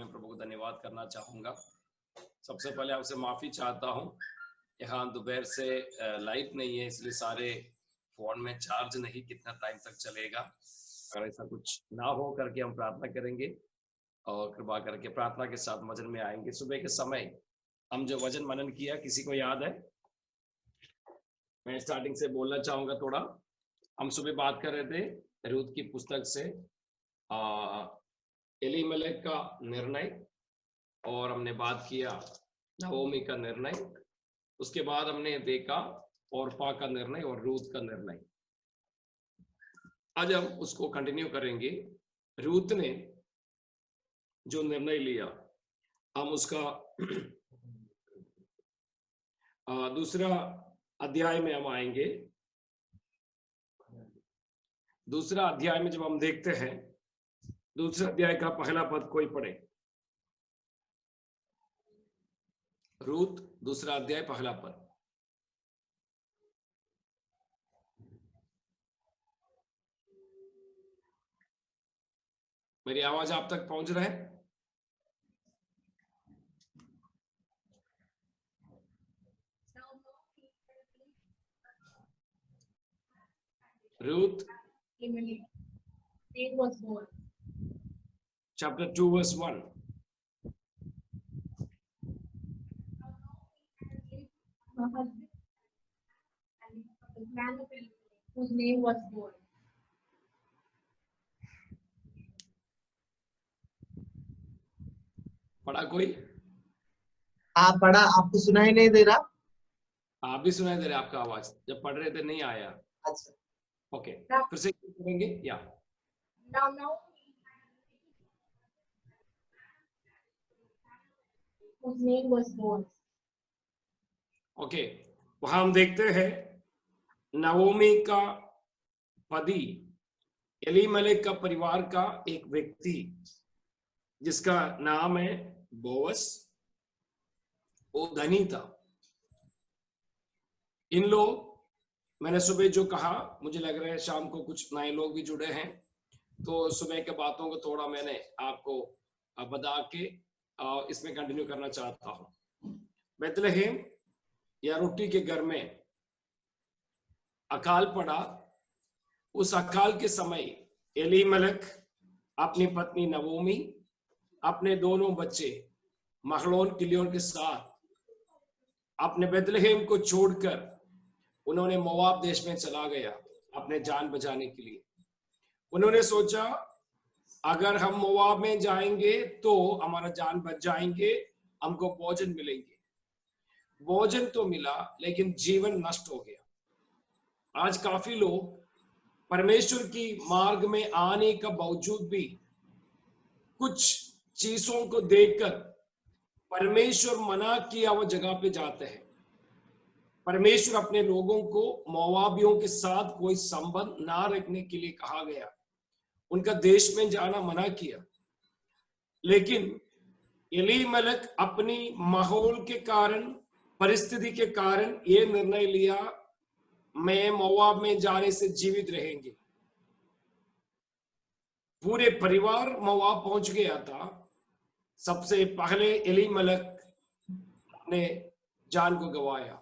में प्रभु को धन्यवाद करना चाहूँगा। सबसे पहले आपसे माफ़ी चाहता हूँ, यहाँ दोपहर से लाइट नहीं है, इसलिए सारे फ़ोन में चार्ज नहीं, कितना टाइम तक चलेगा। अगर ऐसा कुछ ना हो करके हम प्रार्थना करेंगे और कृपा करके प्रार्थना के साथ वचन में आएंगे। सुबह के समय हम जो वचन मनन किया, किसी को याद है? मैं स्टार्टिंग से बोलना चाहूँगा थोड़ा। हम सुबह बात कर रहे थे रूत की पुस्तक से एलीमेलेक का निर्णय, और हमने बात किया नवोमी का निर्णय। उसके बाद हमने देखा ओर्पा का निर्णय और रूत का निर्णय। आज हम उसको कंटिन्यू करेंगे। रूत ने जो निर्णय लिया, हम उसका दूसरा अध्याय में हम आएंगे। दूसरा अध्याय में जब हम देखते हैं, दूसरे अध्याय का पहला पद कोई पढ़े। रूत दूसरा अध्याय पहला पद। मेरी आवाज आप तक पहुंच रहा है? Ruth was born. Chapter 2 verse 1. Her husband and the man of whose name was born. पढ़ा कोई? आप पढ़ा, आपको सुनाई नहीं दे रहा? आप भी सुनाई दे रहा है, आपका आवाज जब पढ़ रहे थे नहीं आया। अच्छा, ओके, फिर से करेंगे या Now, whose name was born. Okay, वहां हम देखते हैं नवोमी का पति एलीमेलेक का परिवार का एक व्यक्ति जिसका नाम है बोअस, वो धनी था। इन लोग, मैंने सुबह जो कहा, मुझे लग रहा है शाम को कुछ नए लोग भी जुड़े हैं, तो सुबह के बातों को थोड़ा मैंने आपको बता के इसमें कंटिन्यू करना चाहता हूं। बैतलहम या रोटी के घर में अकाल पड़ा। उस अकाल के समय एलीमेलेक अपनी पत्नी नवोमी, अपने दोनों बच्चे महलोन किलियोन के साथ अपने बैतलहम को छोड़कर उन्होंने मोआब देश में चला गया अपने जान बचाने के लिए। उन्होंने सोचा अगर हम मोआब में जाएंगे तो हमारा जान बच जाएंगे, हमको भोजन मिलेंगे। भोजन तो मिला लेकिन जीवन नष्ट हो गया। आज काफी लोग परमेश्वर की मार्ग में आने का बावजूद भी कुछ चीजों को देखकर परमेश्वर मना किया वो जगह पे जाते हैं। परमेश्वर अपने लोगों को मोआबियों के साथ कोई संबंध ना रखने के लिए कहा गया, उनका देश में जाना मना किया। लेकिन एलीमेलेक अपनी माहौल के कारण, परिस्थिति के कारण ये निर्णय लिया, मैं मोआब में जाने से जीवित रहेंगे। पूरे परिवार मोआब पहुंच गया था। सबसे पहले एलीमेलेक ने जान को गंवाया।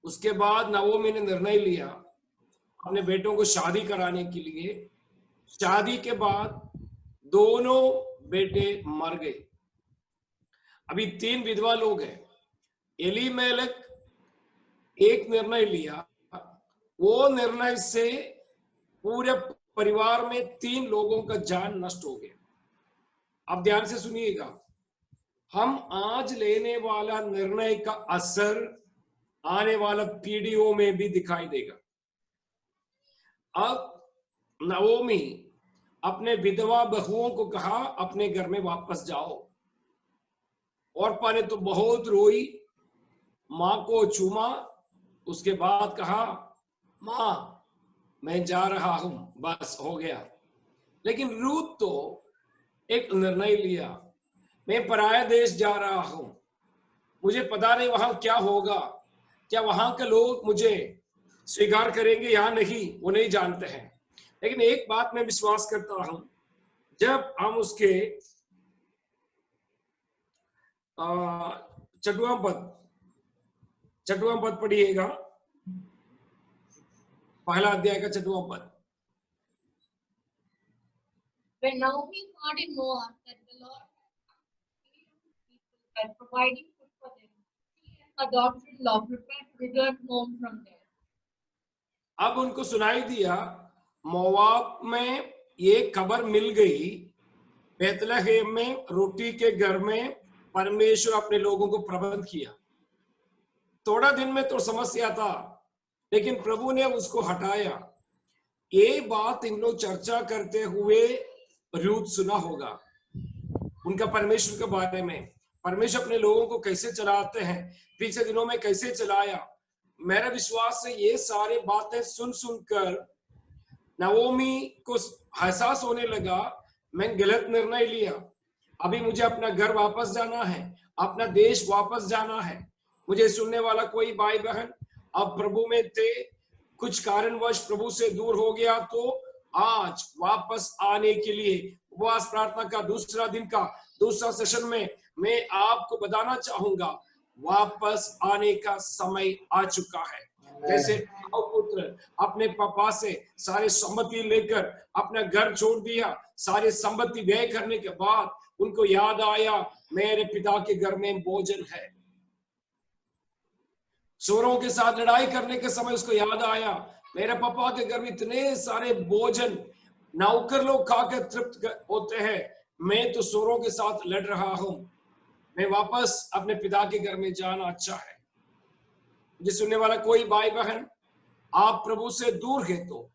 उसके बाद नवोमी ने निर्णय लिया अपने बेटों को शादी कराने के लिए। शादी के बाद दोनों बेटे मर गए। अभी 3 विधवा लोग हैं। एलीमेलेक एक निर्णय लिया, वो निर्णय से पूरे परिवार में 3 लोगों का जान नष्ट हो गया। अब ध्यान से सुनिएगा, हम आज लेने वाला निर्णय का असर आने वाला पीढ़ियों में भी दिखाई देगा। अब नवोमी अपने विधवा बहुओं को कहा अपने घर में वापस जाओ। ओर्पा ने तो बहुत रोई, मां को चूमा, उसके बाद कहा मां मैं जा रहा हूं, बस हो गया। लेकिन रूत तो एक निर्णय लिया, मैं पराया देश जा रहा हूं, मुझे पता नहीं वहां क्या होगा, क्या वहां के लोग मुझे स्वीकार करेंगे या नहीं, वो नहीं जानते हैं। लेकिन एक बात मैं विश्वास करता हूं, जब हम उसके छठवां पद पढ़िएगा, पहला अध्याय का 6वां पद। When Naomi heard in Moab that the Lord had providing food for them, she and her daughter-in-law prepared to return home from there. अब उनको सुनाई दिया मोआब में ये खबर मिल गई, बैतलहम में रोटी के घर में परमेश्वर अपने लोगों को प्रबंध किया। थोड़ा दिन में तो समस्या था, लेकिन प्रभु ने उसको हटाया। ये बात इन लोग चर्चा करते हुए रूथ सुना होगा, उनका परमेश्वर के बारे में, परमेश्वर अपने लोगों को कैसे चलाते हैं, पिछले दिनों में कैसे चलाया। मेरा विश्वास है ये सारे बातें सुन सुनकर नवोमी को एहसास होने लगा, मैं गलत निर्णय लिया, अभी मुझे अपना घर वापस जाना है, अपना देश वापस जाना है। मुझे सुनने वाला कोई भाई बहन अब प्रभु में थे, कुछ कारणवश प्रभु से दूर हो गया, तो आज वापस आने के लिए उपवास प्रार्थना का दूसरा दिन का दूसरा सेशन में मैं आपको बताना चाहूंगा, वापस आने का समय आ चुका है। जैसे पुत्र अपने पापा से सारे संपत्ति लेकर अपना घर छोड़ दिया, सारी संपत्ति व्यय करने के बाद उनको याद आया मेरे पिता के घर में भोजन है। चोरों के साथ लड़ाई करने के समय उसको याद आया मेरे पापा के घर में इतने सारे भोजन, नौकर लोग खाकर तृप्त होते हैं, मैं तो चोरों के साथ लड़ रहा हूं, मैं वापस अपने पिता के घर में जाना अच्छा है। मुझे सुनने वाला कोई भाई बहन आप प्रभु से दूर है, तो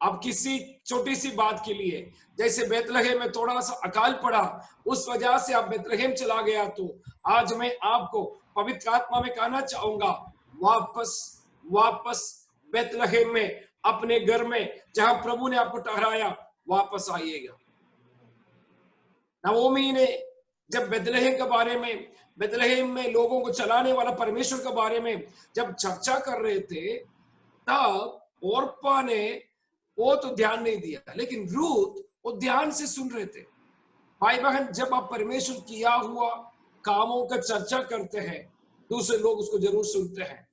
अब किसी छोटी सी बात के लिए, जैसे बैतलहम में थोड़ा सा अकाल पड़ा, उस वजह से आप बैतलहम चला गया, तो आज मैं आपको पवित्र आत्मा में कहना चाहूंगा, वापस बैतलहम में, अपने घर में जहां प्रभु ने आपको ठहराया, वापस आइएगा। नवोमी ने जब बैतलहम के बारे में, बैतलहम में लोगों को चलाने वाला परमेश्वर के बारे में जब चर्चा कर रहे थे, तब ओर्पा ने वो तो ध्यान नहीं दिया, लेकिन रूथ वो ध्यान से सुन रहे थे। भाई बहन, जब आप परमेश्वर किया हुआ कामों का चर्चा करते हैं, दूसरे लोग उसको जरूर सुनते हैं।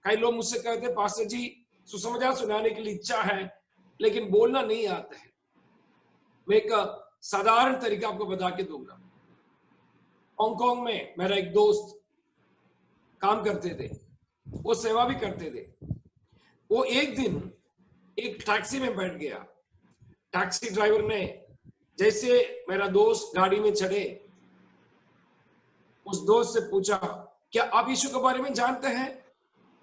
कई लोग मुझसे कहते हैं, पास्टर जी सुसमाचार सुनाने के लिए इच्छा है, लेकिन बोलना नहीं आता है। मैं एक साधारण तरीका आपको बता के दूंगा। हांगकांग में मेरा एक दोस्त काम करते थे, वो सेवा भी करते थे। वो एक दिन एक टैक्सी में बैठ गया। टैक्सी ड्राइवर ने जैसे मेरा दोस्त गाड़ी में चढ़े, उस दोस्त से पूछा, क्या आप यीशु के बारे में जानते हैं?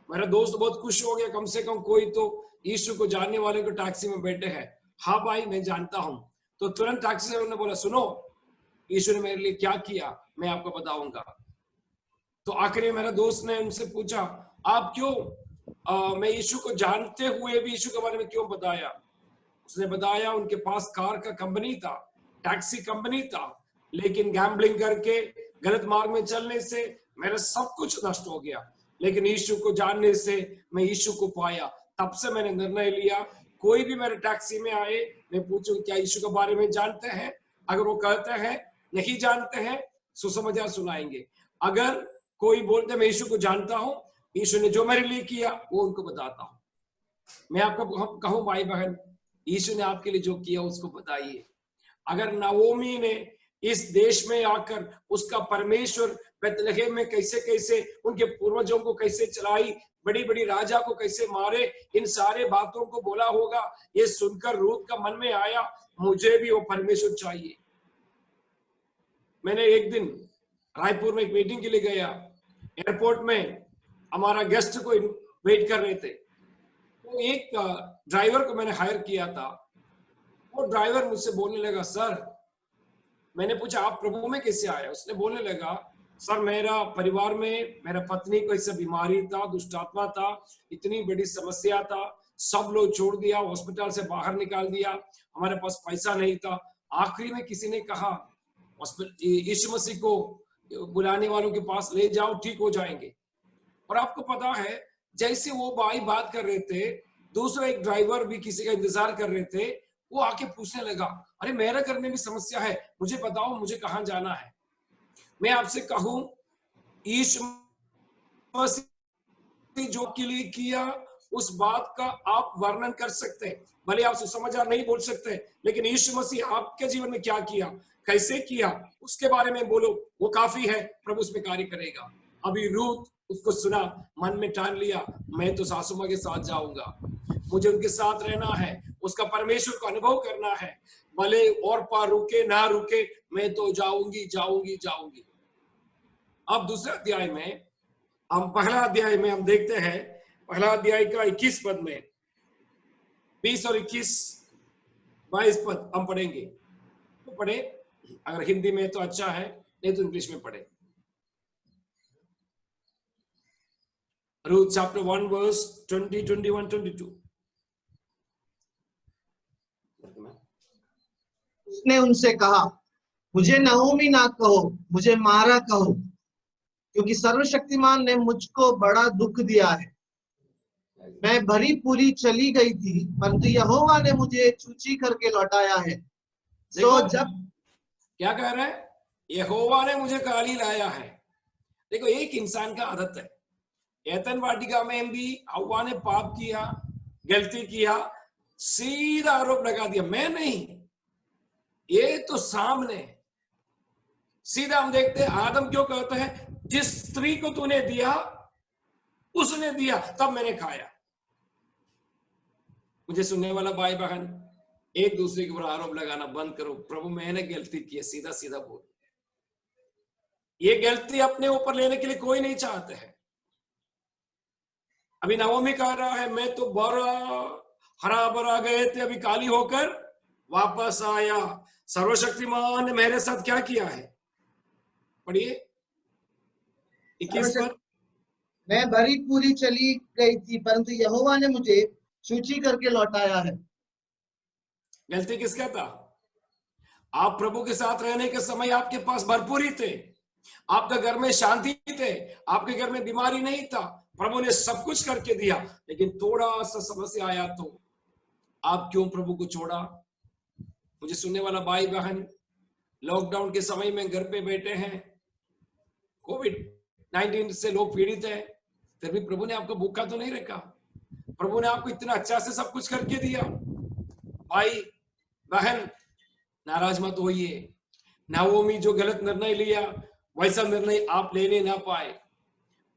मेरा दोस्त बहुत खुश हो गया, कम से कम कोई तो यीशु को जानने वाले को टैक्सी में बैठे हैं। हाँ भाई, मैं जानता हूं। तो तुरंत टैक्सी ड्राइवर ने बोला, सुनो, यीशु ने मेरे लिए क्या किया मैं आपको बताऊंगा। तो आखिर मेरा दोस्त ने उनसे पूछा, आप क्यों मैं यीशु को जानते हुए भी यीशु के बारे में क्यों बताया? उसने बताया उनके पास कार का कंपनी था, टैक्सी कंपनी था, लेकिन गैम्बलिंग करके गलत मार्ग में चलने से मेरा सब कुछ नष्ट हो गया, लेकिन यीशु को जानने से मैं यीशु को पाया। तब से मैंने निर्णय लिया, कोई भी मेरे टैक्सी में आए, मैं पूछूं क्या यीशु के बारे में जानते हैं? अगर वो कहते हैं नहीं जानते हैं, सुसमाचार सुनाएंगे। अगर कोई बोलते मैं यीशु को जानता हूं, यीशु ने जो मेरे लिए किया वो उनको बताता हूं। मैं आपको कहूं भाई बहन, यीशु ने आपके लिए जो किया उसको बताइए। अगर नवोमी ने इस देश में आकर उसका परमेश्वर बैतलहम में कैसे कैसे उनके पूर्वजों को कैसे चलाई, बड़ी बड़ी राजा को कैसे मारे, इन सारे बातों को बोला होगा, ये सुनकर रूथ का मन में आया, मुझे भी वो परमेश्वर चाहिए। मैंने एक दिन रायपुर में एक मीटिंग के लिए गया, एयरपोर्ट में हमारा गेस्ट को वेट कर रहे थे। तो एक ड्राइवर को मैंने हायर किया था। वो ड्राइवर मुझसे बोलने लगा, सर, मैंने पूछा आप प्रभु में कैसे आए? उसने बोलने लगा, सर मेरा परिवार में मेरा पत्नी को ऐसा बीमारी था, दुष्टात्मा था, इतनी बड़ी समस्या था, सब लोग छोड़ दिया, हॉस्पिटल से बाहर निकाल दिया, हमारे पास पैसा नहीं था। आखिरी में किसी ने कहा यीशु मसीह को बुलाने वालों के पास ले जाओ, ठीक हो जाएंगे। और आपको पता है, जैसे वो भाई बात कर रहे थे, दूसरा एक ड्राइवर भी किसी का इंतजार कर रहे थे, वो आके पूछने लगा, अरे मेरे घर में भी समस्या है, मुझे बताओ मुझे कहाँ जाना है। मैं आपसे कहूं, यीशु मसीह जो के लिए किया उस बात का आप वर्णन कर सकते हैं। भले आप सुसमाचार नहीं बोल सकते, लेकिन यीशु मसीह आपके जीवन में क्या किया, कैसे किया, उसके बारे में बोलो, वो काफी है। प्रभु उसमें कार्य करेगा। अभी रूथ उसको सुना, मन में ठान लिया, मैं तो सासू मां के साथ जाऊंगा, मुझे उनके साथ रहना है, उसका परमेश्वर को अनुभव करना है, भले और पार रुके ना रुके, मैं तो जाऊंगी जाऊंगी जाऊंगी। अब दूसरे अध्याय में हम, पहला अध्याय में हम देखते हैं, पहला अध्याय का 21 पद में 20 और 21 22 पद हम पढ़ेंगे। तो पढ़े, अगर हिंदी में तो अच्छा है, नहीं तो इंग्लिश में पढ़े। Ruth chapter 1 verse 20, 21, 22। उसने उनसे कहा, मुझे नहोमी ना कहो, मुझे मारा कहो, क्योंकि सर्वशक्तिमान ने मुझको बड़ा दुख दिया है। मैं भरी पूरी चली गई थी, परंतु यहोवा ने मुझे चूची करके लौटाया है। तो जब क्या कह रहा है, यहोवा ने मुझे काली लाया है। देखो, एक इंसान का आदत है, एतन वाटिका में भी हव्वा ने पाप किया, गलती किया, सीधा आरोप लगा दिया, मैं नहीं, ये तो सामने सीधा हम देखते हैं। आदम क्यों कहता है, जिस स्त्री को तूने दिया उसने दिया, तब मैंने खाया। मुझे सुनने वाला भाई बहन, एक दूसरे के ऊपर आरोप लगाना बंद करो। प्रभु मैंने गलती की है, सीधा सीधा बोल। ये गलती अपने ऊपर लेने के लिए कोई नहीं चाहते हैं। अभी नवोमी कह रहा है, मैं तो बड़ा हरा भरा गए थे, अभी काली होकर वापस आया। सर्वशक्तिमान ने मेरे साथ क्या किया है, पढ़िए 21 पर। मैं भरी पूरी चली गई थी, परंतु यहोवा ने मुझे सूची करके लौटाया है। गलती किसका था? आप प्रभु के साथ रहने के समय आपके पास भरपूरी थे, आपके घर में शांति थे, आपके घर में बीमारी नहीं था, प्रभु ने सब कुछ करके दिया। लेकिन थोड़ा सा समस्या आया तो आप क्यों प्रभु को छोड़ा? मुझे सुनने वाला भाई बहन, लॉकडाउन के समय में घर पे बैठे हैं, कोविड-19 से लोग पीड़ित है, फिर भी प्रभु ने आपको भूखा तो नहीं रखा। प्रभु ने आपको इतना अच्छा से सब कुछ करके दिया। भाई बहन, नाराज मत होइए। नवोमी जो गलत निर्णय लिया, वैसा निर्णय आप लेने ना पाए।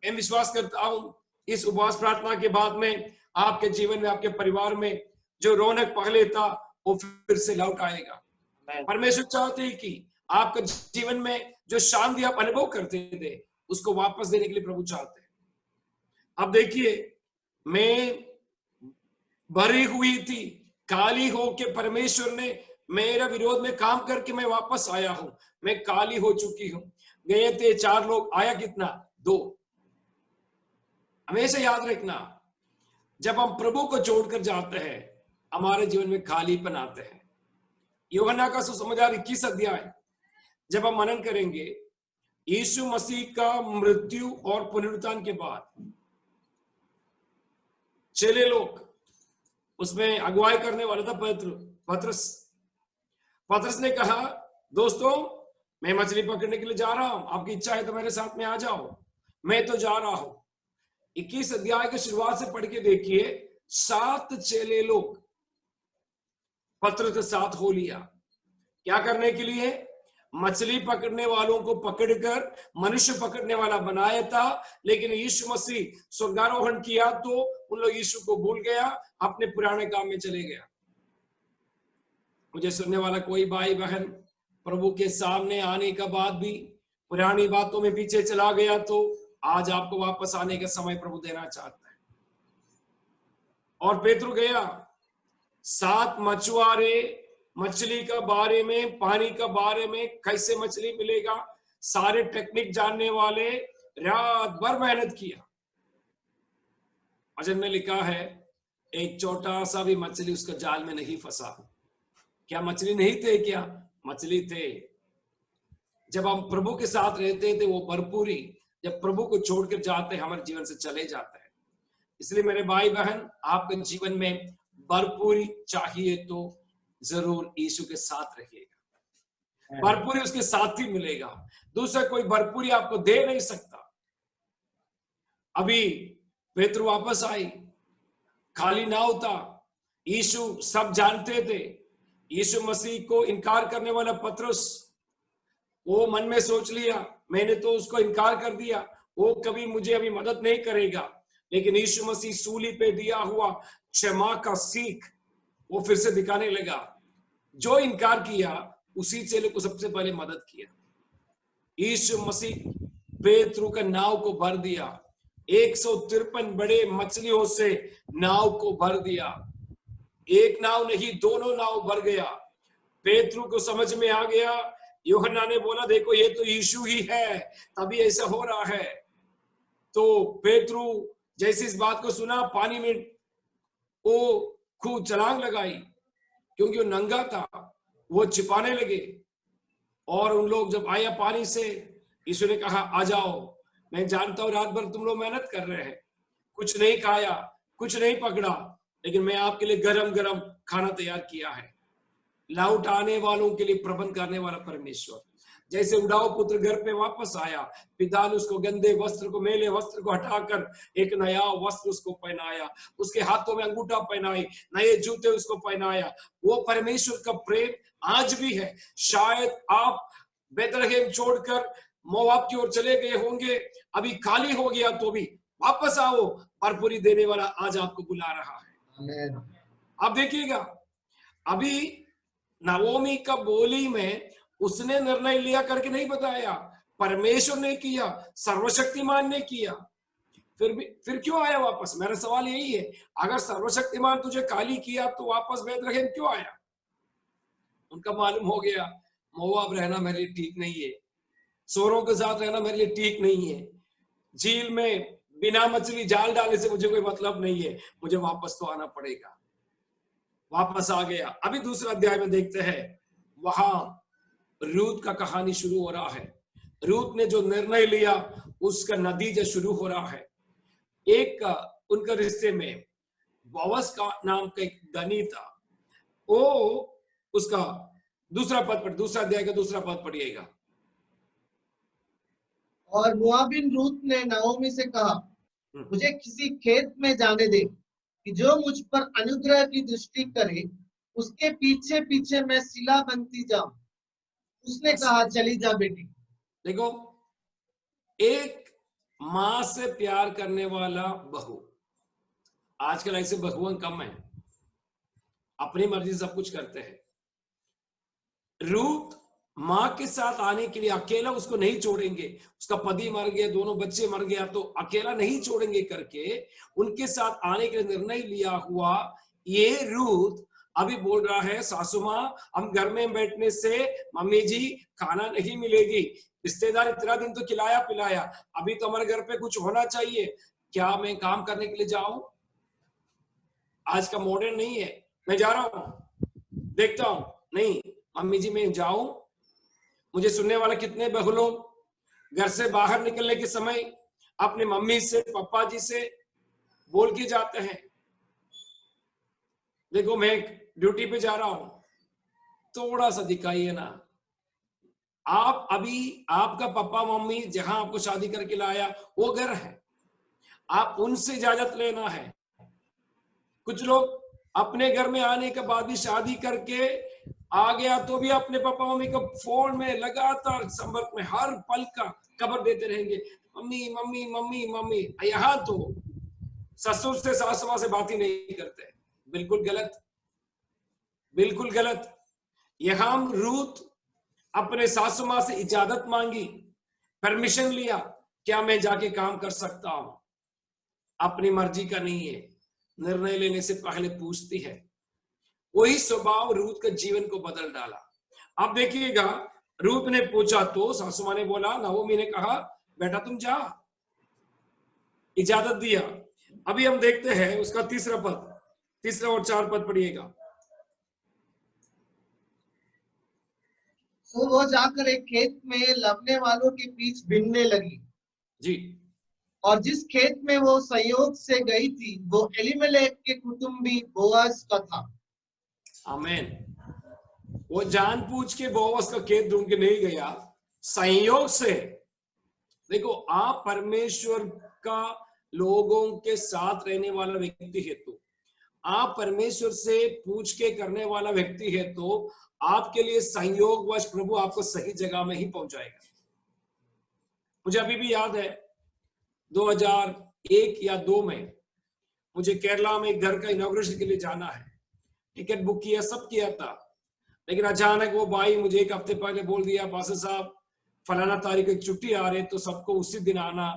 मैं विश्वास करता हूं, इस उपवास प्रार्थना के बाद में आपके जीवन में, आपके परिवार में जो रौनक पहले था, वो फिर से लौट आएगा। परमेश्वर चाहते हैं कि आपके जीवन में जो शांति आप अनुभव करते थे, उसको वापस देने के लिए प्रभु चाहते हैं। अब देखिए, मैं भरी हुई थी, काली होके परमेश्वर ने मेरा विरोध में काम करके मैं वापस आया हूं। मैं काली हो चुकी हूं। गए थे 4 लोग, आया कितना? 2। हमेशा याद रखना, जब हम प्रभु को छोड़कर जाते हैं, हमारे जीवन में खालीपन आते हैं। यूहन्ना का सुसमाचार 21 अध्याय जब हम मनन करेंगे, यीशु मसीह का मृत्यु और पुनरुत्थान के बाद चेले लोग, उसमें अगुवाई करने वाला था पतरस ने कहा, दोस्तों मैं मछली पकड़ने के लिए जा रहा हूं, आपकी इच्छा है तो मेरे साथ में आ जाओ, मैं तो जा रहा हूं। 21 अध्याय के शुरुआत से पढ़ के देखिए, 7 चेले लोग पतरस के साथ हो लिया। क्या करने के लिए? मछली पकड़ने वालों को पकड़कर मनुष्य पकड़ने वाला बनाया था। लेकिन यीशु मसीह स्वर्गारोहण किया तो उन लोग यीशु को भूल गया, अपने पुराने काम में चले गया। मुझे सुनने वाला कोई भाई बहन प्रभु के सामने आने का बाद भी पुरानी बातों में पीछे चला गया, तो आज आपको वापस आने का समय प्रभु देना चाहता है। और पेतरू गया, 7 मछुआरे मछली का बारे में, पानी का बारे में, कैसे मछली मिलेगा, सारे टेक्निक जानने वाले रात भर मेहनत किया। वचन में लिखा है, एक छोटा सा भी मछली उसका जाल में नहीं फंसा। क्या मछली नहीं थे? क्या मछली थे। जब हम प्रभु के साथ रहते थे, वो भरपूरी जब प्रभु को छोड़कर जाते हैं, हमारे जीवन से चले जाते हैं। इसलिए मेरे भाई बहन, आपके जीवन में भरपूरी चाहिए तो जरूर यीशु के साथ रहिएगा। भरपूरी उसके साथ ही मिलेगा, दूसरा कोई भरपूरी आपको दे नहीं सकता। अभी पेतरू वापस आई, खाली नाव था, यीशु सब जानते थे। यीशु मसीह को इनकार करने वाला पतरस, वो मन में सोच लिया मैंने तो उसको इनकार कर दिया, वो कभी मुझे अभी मदद नहीं करेगा। लेकिन यीशु मसीह सूली पे दिया हुआ क्षमा का सीख वो फिर से दिखाने लगा। जो इनकार किया उसी चेले को सबसे पहले मदद किया। यीशु मसीह पेतरू का नाव को भर दिया, 153 बड़े मछलियों से नाव को भर दिया। एक नाव नहीं, दोनों नाव भर गया। पेतरू को समझ में आ गया, यूहन्ना ने बोला देखो ये तो यीशु ही है, तभी ऐसा हो रहा है। तो पेतरू जैसे इस बात को सुना, पानी में वो खूब छलांग लगाई, क्योंकि वो नंगा था, वो छिपाने लगे। और उन लोग जब आया पानी से, यीशु ने कहा आ जाओ, मैं जानता हूं रात भर तुम लोग मेहनत कर रहे हैं, कुछ नहीं खाया, कुछ नहीं पकड़ा, लेकिन मैं आपके लिए गरम गरम खाना तैयार किया है। लौट आने वालों के लिए प्रबंध करने वाला परमेश्वर। जैसे उड़ाऊ पुत्र घर पे वापस आया, पिता ने उसको गंदे वस्त्र को, मैले वस्त्र को हटाकर एक नया वस्त्र उसको पहनाया, उसके हाथों में अंगूठा पहनाई, नए जूते उसको पहनाया। वो परमेश्वर का प्रेम आज भी है। शायद आप बेतलहम छोड़कर मोआब की ओर चले गए होंगे, अभी खाली हो गया तो भी वापस आओ, भरपूरी देने वाला आज आपको बुला रहा है। अब देखिएगा, अभी नवोमी का बोली में उसने निर्णय लिया करके नहीं बताया, परमेश्वर ने किया, सर्वशक्तिमान ने किया। फिर क्यों आया वापस? मेरा सवाल यही है, अगर सर्वशक्तिमान तुझे खाली किया तो वापस बेतलहम क्यों आया? उनका मालूम हो गया मोआब रहना मेरे लिए ठीक नहीं है, सोरों के साथ रहना मेरे लिए ठीक नहीं है, झील में बिना मछली जाल डालने से मुझे कोई मतलब नहीं है, मुझे वापस तो आना पड़ेगा। वापस आ गया। अभी दूसरा अध्याय में देखते हैं, वहां रूत का कहानी शुरू हो रहा है। रूत ने जो निर्णय लिया उसका नतीजा शुरू हो रहा है। एक उनका रिश्ते में बोअज का नाम का एक धनी था, वो उसका दूसरा अध्याय का दूसरा पद पढ़िएगा। और मोआबिन रूत ने नाओमी से कहा, मुझे किसी खेत में जाने दे कि जो मुझ पर अनुग्रह की दृष्टि करे, उसके पीछे पीछे मैं सिला बनती जाऊं। उसने कहा चली जा बेटी। देखो, एक माँ से प्यार करने वाला बहू, आजकल ऐसे बहुओं कम है, अपनी मर्जी सब कुछ करते हैं। रूत माँ के साथ आने के लिए अकेला उसको नहीं छोड़ेंगे, उसका पति मर गया, दोनों बच्चे मर गया तो अकेला नहीं छोड़ेंगे करके उनके साथ आने के लिए निर्णय लिया हुआ ये रूत अभी बोल रहा है, सासू माँ हम घर में बैठने से मम्मी जी खाना नहीं मिलेगी, रिश्तेदार इतना दिन तो खिलाया पिलाया, अभी तो हमारे घर पे कुछ होना चाहिए, क्या मैं काम करने के लिए जाऊं? आज का मॉडर्न नहीं है, मैं जा रहा हूं देखता हूं, नहीं मम्मी जी मैं जाऊं। मुझे सुनने वाला कितने बहू लोग घर से बाहर निकलने के समय अपने मम्मी से पापा जी से बोल के जाते हैं, देखो मैं ड्यूटी पे जा रहा हूं, थोड़ा सा दिखाइए ना। आप अभी आपका पापा मम्मी जहां आपको शादी करके लाया वो घर है, आप उनसे इजाजत लेना है। कुछ लोग अपने घर में आने के बाद भी शादी करके आ गया तो भी अपने पापा मम्मी को फोन में लगातार संपर्क में हर पल का खबर देते रहेंगे, मम्मी मम्मी मम्मी मम्मी। यहाँ तो ससुर से सासू मां से बात ही नहीं करते। बिल्कुल गलत, बिल्कुल गलत। यहाँ रूत अपने सासू मां से इजाजत मांगी, परमिशन लिया, क्या मैं जाके काम कर सकता हूं? अपनी मर्जी का नहीं है, निर्णय लेने से पहले पूछती है। वही स्वभाव रूत के जीवन को बदल डाला। अब देखिएगा, रूत ने पूछा तो सासू मां ने बोला, नवोमी ने कहा बेटा तुम जा, इजाजत दिया। अभी हम देखते हैं उसका तीसरा और 4 पद पढ़िएगा। तो वो जाकर एक खेत में लवने वालों के बीच बिनने लगी जी। और जिस खेत में वो संयोग से गई थी वो एलीमेलेक के कुटुंबी बोअज का था। आमीन। वो जानबूझ के बोअज का खेत ढूंढ के नहीं गया, संयोग से। देखो, आप परमेश्वर का लोगों के साथ रहने वाला व्यक्ति है, तो आप परमेश्वर से पूछ के करने वाला व्यक्ति है, तो आपके लिए संयोगवश प्रभु आपको सही जगह में ही पहुंचाएगा। मुझे अभी भी याद है 2001 या 2 में मुझे केरला में एक घर का इनॉग्रेशन के लिए जाना है। टिकट बुक किया, सब किया था, लेकिन अचानक वो भाई मुझे 1 हफ्ते पहले बोल दिया, पास्टर साहब फलाना तारीख की छुट्टी आ रही है, तो सबको उसी दिन आना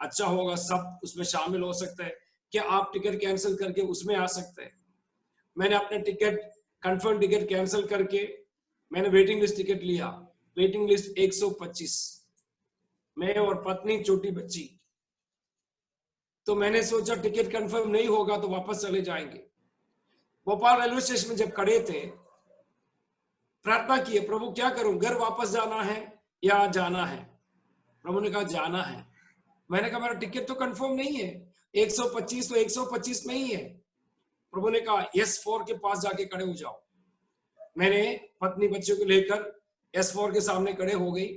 अच्छा होगा, सब उसमें शामिल हो सकते हैं, क्या आप टिकट कैंसिल करके उसमें आ सकते हैं? मैंने अपने टिकट कंफर्म टिकट कैंसिल करके मैंने वेटिंग लिस्ट टिकट लिया। वेटिंग लिस्ट 125, मैं और पत्नी, छोटी बच्ची। तो मैंने सोचा टिकट कंफर्म नहीं होगा तो वापस चले जाएंगे। भोपाल रेलवे स्टेशन में जब खड़े थे, प्रार्थना किए, प्रभु क्या करूं, घर वापस जाना है या जाना है? प्रभु ने कहा जाना है। मैंने कहा मेरा टिकट तो कंफर्म नहीं है, 125 तो 125 में ही है। प्रभु ने कहा S4 के पास जाके खड़े हो जाओ। मैंने पत्नी बच्चों को लेकर S4 के सामने खड़े हो गई।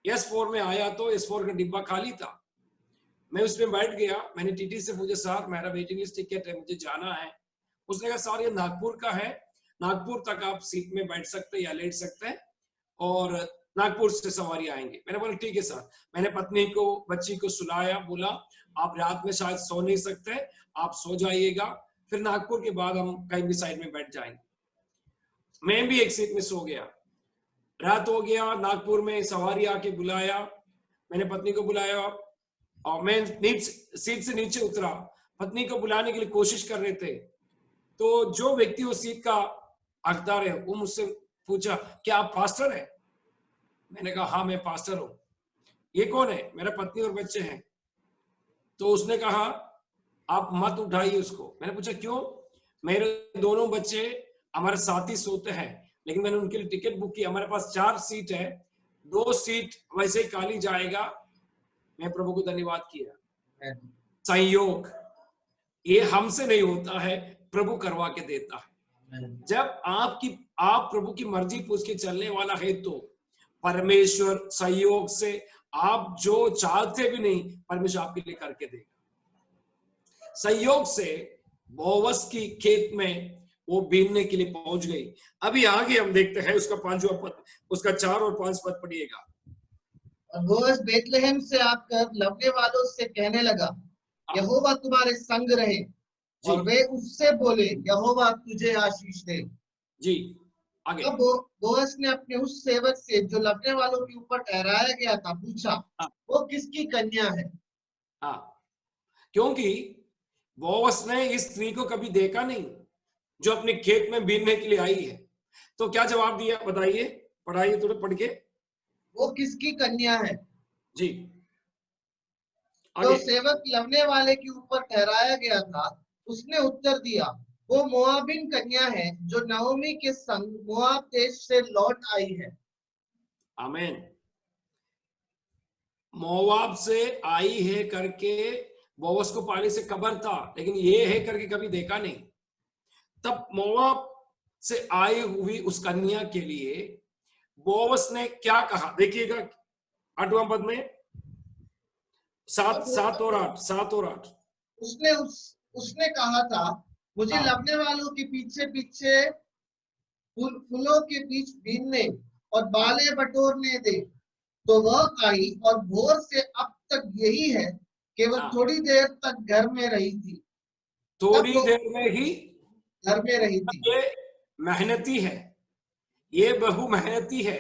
S4 में आया तो S4 का डिब्बा खाली था। मैं उसमें बैठ गया। मैंने टीटी से पूछा, सर मेरा वेटिंग लिस्ट टिकट है, मुझे जाना है। उसने कहा सर ये नागपुर का है, नागपुर तक आप सीट में बैठ सकते हैं या लेट सकते हैं, और नागपुर से सवारी आएंगे। मैंने बोला ठीक है सर। मैंने पत्नी को, बच्ची को सुलाया, बोला आप रात में शायद सो नहीं सकते, आप सो जाइएगा, फिर नागपुर के बाद हम कहीं भी साइड में बैठ जाएंगे। मैं भी एक सीट में सो गया। रात हो गया, नागपुर में सवारी आके बुलाया, मैंने पत्नी को बुलाया और मैं सीट से नीचे उतरा। पत्नी को बुलाने के लिए कोशिश कर रहे थे, तो जो व्यक्ति उस सीट का हकदार है वो मुझसे पूछा, क्या आप पास्टर हैं? मैंने कहा हाँ मैं पास्टर हूं। ये कौन है? मेरा पत्नी और बच्चे हैं। तो उसने कहा आप मत उठाइए उसको। मैंने पूछा क्यों? मेरे दोनों बच्चे हमारे साथ ही सोते हैं, लेकिन मैंने उनके लिए टिकट बुक किया। हमारे पास 4 सीट है, 2 सीट वैसे ही खाली जाएगा। मैं प्रभु को धन्यवाद किया। संयोग ये हमसे नहीं होता है, प्रभु करवा के देता है। जब आप प्रभु की मर्जी पूछ के चलने वाला है, तो परमेश्वर संयोग से आप जो चाहते भी नहीं, परमेश्वर आपके लिए करके देगा। संयोग से बोअज की खेत में वो बीनने के लिए पहुंच गई। अभी आगे हम देखते हैं उसका 5वां पद, उसका 4 और 5 पद पढ़िएगा। और बोअज बेतलेहम से आकर लवने वालों से कहने लगा, यहोवा तुम्हारे संग रहे। और वे उससे बोले, यहोवा तुझे आशीष दे। जी आगे। अब बोअज ने अपने उस सेवक से जो लवने वालों के ऊपर ठहराया गया था पूछा, वो किसकी कन्या है? हाँ, क्योंकि बोअज ने इस स्त्री को कभी देखा नहीं जो अपने खेत में बीनने के लिए आई है। तो क्या जवाब दिया बताइए, पढ़ाइए थोड़ा पढ़ के। वो किसकी कन्या है? जी तो आगे। सेवक लवने वाले के ऊपर ठहराया गया था, उसने उत्तर दिया, वो मोआबिन कन्या है जो नओमी के संग मोआब देश से लौट आई है। आमीन। मोआब से आई है करके बोअज को पहले से खबर था, लेकिन ये है करके कभी देखा नहीं। तब मोआब से आई हुई उस कन्या के लिए बोअज ने क्या कहा, देखिएगा 8वां पद में, 7 और 8। उसने कहा था, मुझे लवने वालों के पीछे पीछे फूलों के बीच बीनने और बाले बटोरने दे। तो वह आई और भोर से अब तक यही है, केवल थोड़ी देर तक घर में रही थी। थोड़ी देर में ही घर में रही थी। ये मेहनती है, ये बहु मेहनती है।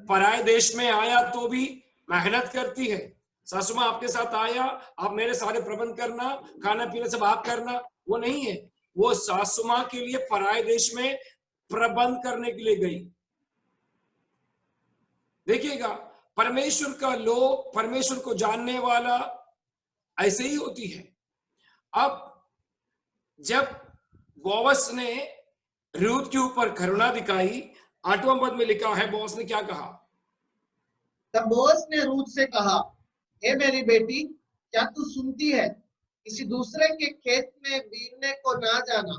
पराये देश में आया तो भी मेहनत करती है। सासू माँ आपके साथ आया, आप मेरे सारे प्रबंध करना, खाना पीना सब आप करना, वो नहीं है। वो सासू माँ के लिए पराये देश में प्रबंध करने के लिए गई। देखिएगा, परमेश्वर का लोग, परमेश्वर को जानने वाला ऐसे ही होती है। अब जब बोअज ने रूत के ऊपर करुणा दिखाई, 8वां पद में लिखा है बोअज ने क्या कहा? तब बोअज ने रूत से कहा, हे मेरी बेटी, क्या तू सुनती है? किसी दूसरे के खेत में बीनने को ना जाना,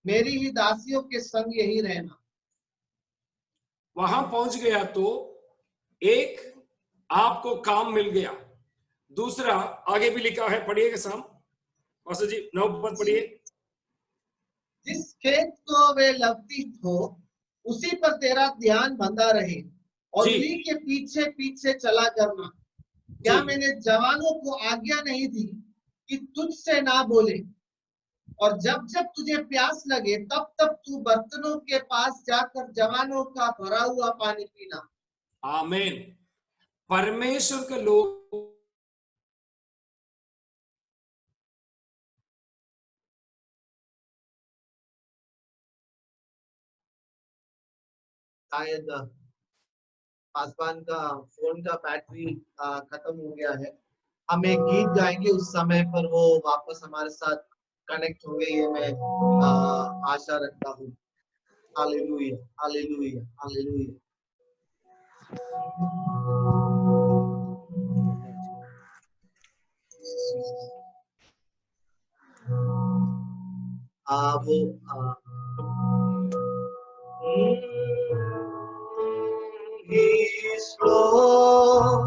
मेरी ही दासियों के संग यही रहना। वहां पहुंच गया तो एक आपको काम मिल गया, दूसरा आगे भी लिखा है, पढ़िएगा शाम मास्टर जी 9 पद पढ़िए। जिस खेत को वे लवती हो उसी पर तेरा ध्यान बंधा रहे और जी। उन्हीं के पीछे पीछे चला करना। क्या जी। मैंने जवानों को आज्ञा नहीं दी कि तुझसे ना बोले, और जब जब तुझे प्यास लगे तब तब तू बर्तनों के पास जाकर जवानों का भरा हुआ पानी पीना। आमीन। परमेश्वर के लोग शायद पासवान का फोन का बैटरी खत्म हो गया है। हम एक गीत गाएंगे, उस समय पर वो वापस हमारे साथ कनेक्ट होंगे, ये मैं आशा रखता हूँ। Hallelujah, hallelujah, hallelujah. He's Lord,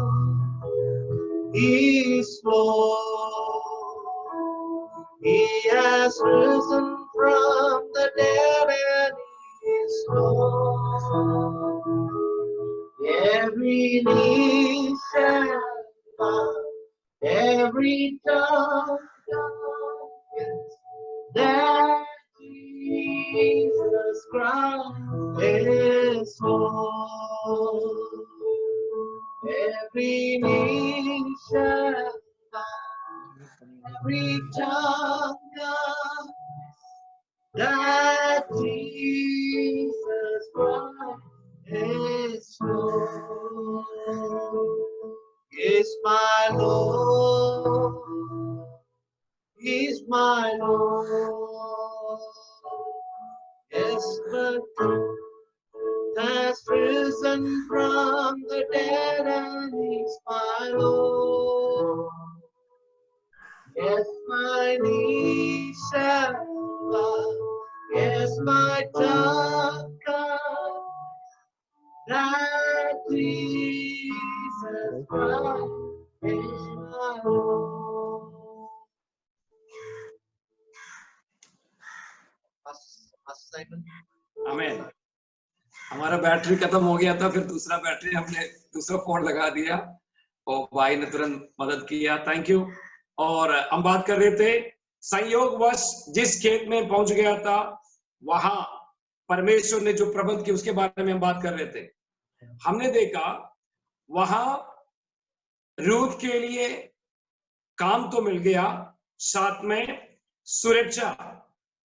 He's Lord. He has risen from the dead and He's Lord. Every knee shall bow, every tongue confess that Jesus Christ is Lord. Every knee shall bow, every tongue confess that Jesus Christ is Lord. Is my Lord, He's my Lord. Yes, the truth has risen from the dead and He's my Lord. Yes, my knees shall bow, yes, my tongue confess that Jesus Christ is my Lord. Simon. आमीन। हमारा battery खत्म हो गया था, फिर दूसरा battery हमने दूसरा फोन लगा दिया और भाई ने तुरंत मदद किया, थैंक यू। और हम बात कर रहे थे संयोगवश जिस खेत में पहुंच गया था वहां परमेश्वर ने जो प्रबंध किया उसके बारे में हम बात कर रहे थे। हमने देखा वहां रूथ के लिए काम तो मिल गया, साथ में सुरक्षा।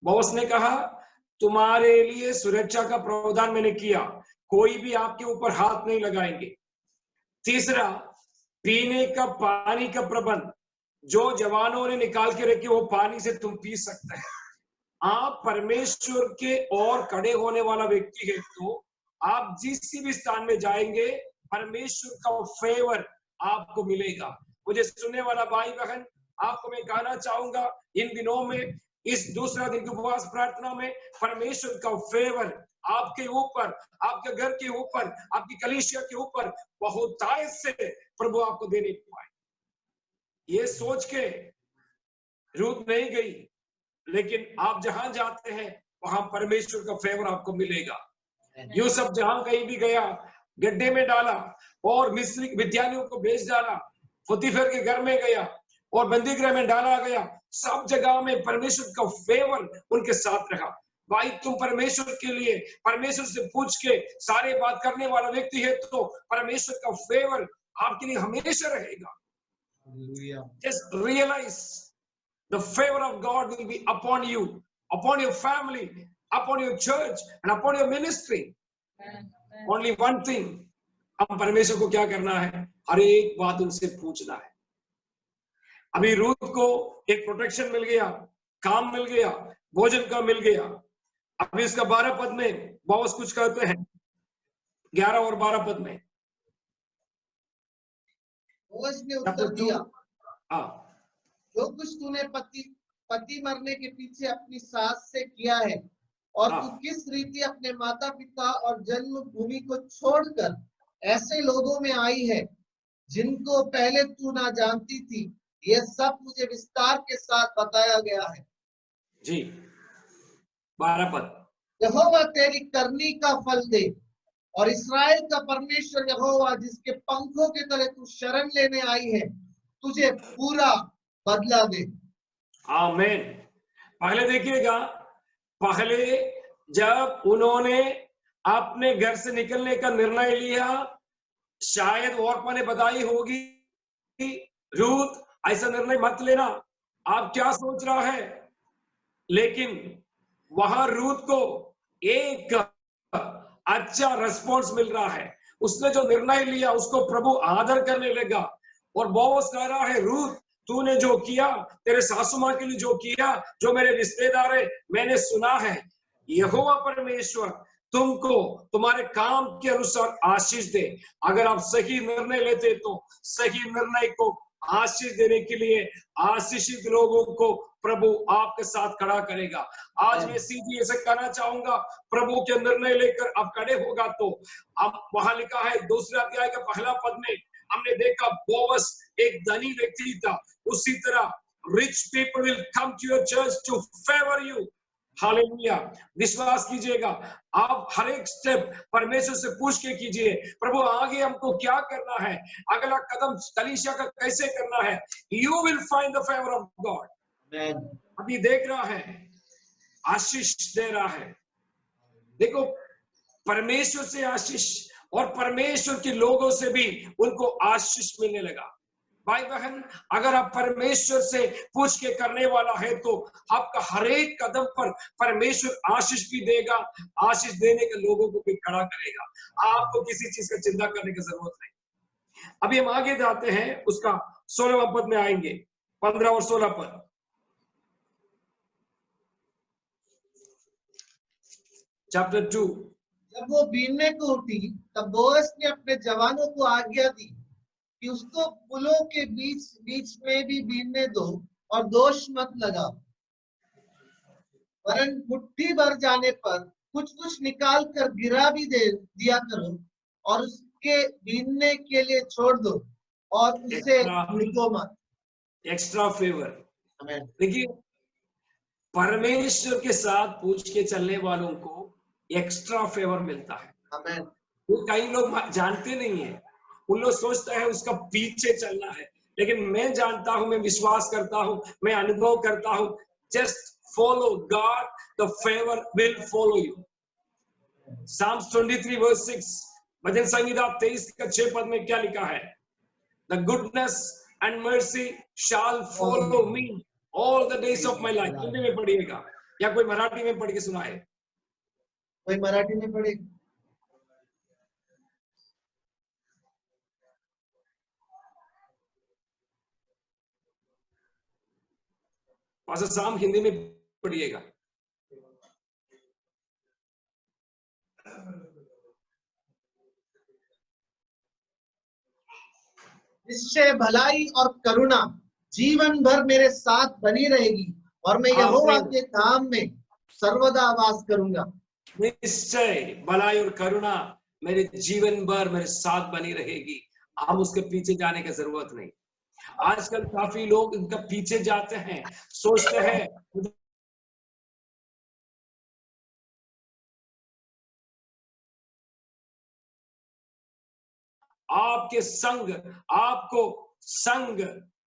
बॉस ने कहा तुम्हारे लिए सुरक्षा का प्रावधान मैंने किया, कोई भी आपके ऊपर हाथ नहीं लगाएंगे। तीसरा, पीने का पानी का प्रबंध, जो जवानों ने निकाल के रखे वो पानी से तुम पी सकते हैं। आप परमेश्वर के और खड़े होने वाला व्यक्ति है तो आप जिस भी स्थान में जाएंगे परमेश्वर का फेवर आपको मिलेगा। मुझे सुनने वाला भाई बहन, आपको मैं कहना चाहूंगा इन दिनों में, इस दूसरा दिन की उपवास प्रार्थना में परमेश्वर का फेवर आपके ऊपर, आपके घर के ऊपर, आपकी कलीसिया के ऊपर बहुतायत से प्रभु आपको देने पाए। ये सोच के रूथ नहीं गई, लेकिन आप जहां जाते हैं वहां परमेश्वर का फेवर आपको मिलेगा। यूसुफ जहां कहीं भी गया गड्ढे में डाला और मिस्री विद्यालयों को भेज डाला, पोतीफर के घर में गया और बंदीगृह में डाला गया, सब जगह में परमेश्वर का फेवर उनके साथ रहा। भाई तुम परमेश्वर के लिए परमेश्वर से पूछ के सारे बात करने वाला व्यक्ति है तो परमेश्वर का फेवर आपके लिए हमेशा रहेगा। Just realize the favor of God will be upon you, upon your family, upon your church and upon your ministry. Only one thing, हम परमेश्वर को क्या करना है, हर एक बात उनसे पूछना है। अभी रूथ को एक प्रोटेक्शन मिल गया, काम मिल गया, भोजन का मिल गया। अभी इसका 12 पद में बहुत कुछ कहते हैं, 11 और 12 पद में उसने उत्तर दिया, हाँ, जो कुछ तूने पति मरने के पीछे अपनी सास से किया है और हाँ। तू किस रीति अपने माता पिता और जन्मभूमि को छोड़कर ऐसे लोगों में आई है जिनको पहले तू ना जानती थी। यह सब मुझे विस्तार के साथ बताया गया है। जी 12 पद। यहोवा तेरी करनी का फल दे और इस्राएल का परमेश्वर यहोवा जिसके पंखों के तले तू शरण लेने आई है तुझे पूरा बदला दे। आमीन। पहले देखिएगा, पहले जब उन्होंने अपने घर से निकलने का निर्णय लिया, शायद ओर्पा ने बताई होगी, रूथ ऐसा निर्णय मत लेना, आप क्या सोच रहा है, लेकिन वहां रूथ को एक अच्छा रिस्पॉन्स मिल रहा है। उसने जो निर्णय लिया उसको प्रभु आदर करने लगा और बोअज कह रहा है, रूथ तूने जो किया, तेरे सासू मां के लिए जो किया, जो मेरे रिश्तेदार है, मैंने सुना है। यहोवा परमेश्वर तुमको तुम्हारे काम के अनुसार आशीष दे। अगर आप सही निर्णय लेते तो सही निर्णय को आशीष देने के लिए आशीषित लोगों को प्रभु आपके साथ खड़ा करेगा। आज मैं सीधी ऐसे कहना चाहूंगा, प्रभु के निर्णय लेकर आप खड़े होगा तो अब वहां लिखा है 2 अध्याय का 1 पद में हमने देखा बोअज एक धनी व्यक्ति था। उसी तरह rich people will come to your church to favour you. Hallelujah. विश्वास कीजिएगा, आप हर एक स्टेप परमेश्वर से पूछ के कीजिए, प्रभु आगे हमको क्या करना है, अगला कदम कलीसिया का कैसे करना है। You will find the favour of God. अभी देख रहा है, आशीष दे रहा है। देखो, परमेश्वर से आशीष और परमेश्वर के लोगों से भी उनको आशीष मिलने लगा। भाई बहन, अगर आप परमेश्वर से पूछ के करने वाला है तो आपका हर एक कदम पर परमेश्वर आशीष भी देगा, आशीष देने के लोगों को भी खड़ा करेगा। आपको किसी चीज का चिंता करने की जरूरत नहीं। अभी हम आगे जाते हैं, उसका 16वां पद में आएंगे, 15 और 16 पद। चैप्टर 2। जब वो बीनने को उठी तब बोअज ने अपने जवानों को आज्ञा दी कि उसको पुलों के बीच बीच में भी बीनने दो और दोष मत लगाओ, वरन मुट्ठी भर जाने पर कुछ कुछ निकाल कर गिरा भी दे दिया करो और उसके बीनने के लिए छोड़ दो और उसे ढूंढो मत। Extra favour. आमीन। देखिए, परमेश्वर के साथ पूछ के चलने वालों को एक्स्ट्रा फेवर मिलता है। आमीन। वो कई लोग जानते नहीं है, उन लोग सोचते हैं उसका पीछे चलना है, लेकिन मैं जानता हूं, मैं विश्वास करता हूं, मैं अनुभव करता हूं, just follow God, the favour will follow you. Psalms 23 verse 6, भजन संहिता 23 का 6 पद में क्या लिखा है? The goodness and mercy shall follow me all the days of my life। Hindi में पढ़िएगा या कोई मराठी में पढ़ के सुनाए। कोई मराठी में पढ़े। पास्टर साम हिंदी में पढ़िएगा। निश्चय भलाई और करुणा जीवन भर मेरे साथ बनी रहेगी और मैं यहोवा के धाम में सर्वदा वास करूंगा। निश्चय भलाई और करुणा मेरे जीवन भर मेरे साथ बनी रहेगी। हम उसके पीछे जाने की जरूरत नहीं। आजकल काफी लोग इनका पीछे जाते हैं, सोचते हैं आपके संग, आपको संग